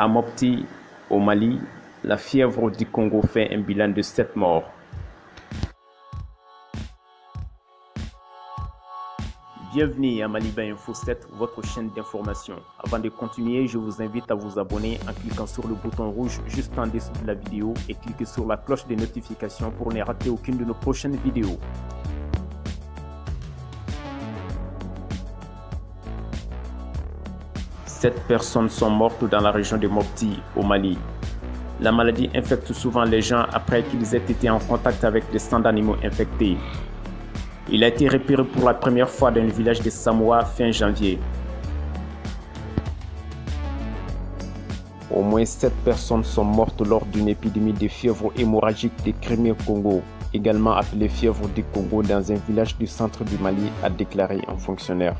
À Mopti, au Mali, la fièvre du Congo fait un bilan de 7 morts. Bienvenue à Maliba Info 7, votre chaîne d'information. Avant de continuer, je vous invite à vous abonner en cliquant sur le bouton rouge juste en dessous de la vidéo et cliquez sur la cloche de notification pour ne rater aucune de nos prochaines vidéos. Sept personnes sont mortes dans la région de Mopti, au Mali. La maladie infecte souvent les gens après qu'ils aient été en contact avec des stands d'animaux infectés. Il a été repéré pour la première fois dans le village de Samoa fin janvier. Au moins 7 personnes sont mortes lors d'une épidémie de fièvre hémorragique de Crimée-Congo, également appelée fièvre du Congo, dans un village du centre du Mali, a déclaré un fonctionnaire.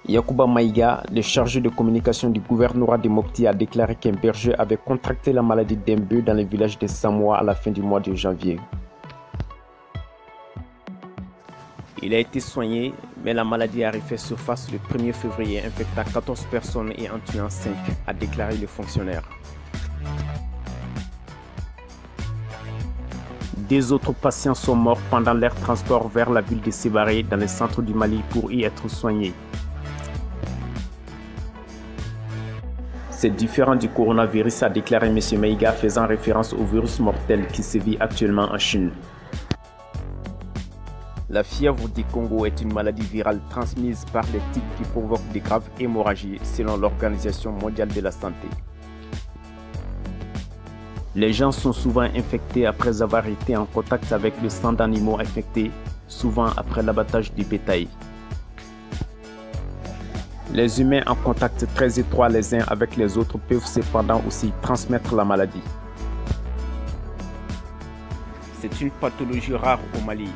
Yacouba Maïga, le chargé de communication du gouvernorat de Mopti, a déclaré qu'un berger avait contracté la maladie d'un bœuf dans le village de Samoa à la fin du mois de janvier. Il a été soigné, mais la maladie a refait surface le 1er février, infectant 14 personnes et en tuant 5, a déclaré le fonctionnaire. Deux autres patients sont morts pendant leur transport vers la ville de Sébaré, dans le centre du Mali, pour y être soignés. C'est différent du coronavirus, a déclaré M. Maïga, faisant référence au virus mortel qui sévit actuellement en Chine. La fièvre du Congo est une maladie virale transmise par les tiques qui provoque de graves hémorragies, selon l'Organisation mondiale de la santé. Les gens sont souvent infectés après avoir été en contact avec le sang d'animaux infectés, souvent après l'abattage du bétail. Les humains en contact très étroit les uns avec les autres peuvent cependant aussi transmettre la maladie. C'est une pathologie rare au Mali.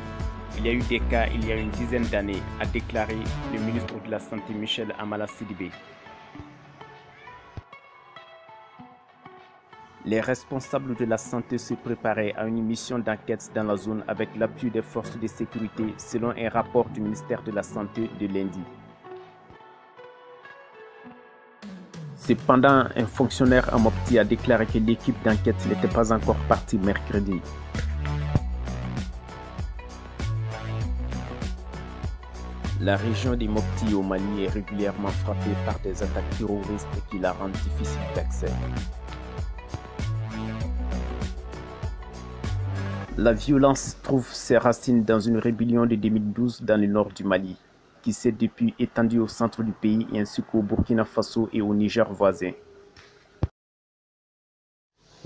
Il y a eu des cas il y a une dizaine d'années, a déclaré le ministre de la Santé Michel Amala Sidibé. Les responsables de la santé se préparaient à une mission d'enquête dans la zone avec l'appui des forces de sécurité, selon un rapport du ministère de la Santé de lundi. Cependant, un fonctionnaire à Mopti a déclaré que l'équipe d'enquête n'était pas encore partie mercredi. La région de Mopti au Mali est régulièrement frappée par des attaques terroristes qui la rendent difficile d'accès. La violence trouve ses racines dans une rébellion de 2012 dans le nord du Mali, qui s'est depuis étendue au centre du pays ainsi qu'au Burkina Faso et au Niger voisin.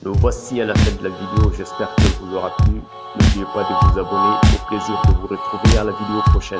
Nous voici à la fin de la vidéo, j'espère qu'elle vous aura plu. N'oubliez pas de vous abonner, au plaisir de vous retrouver à la vidéo prochaine.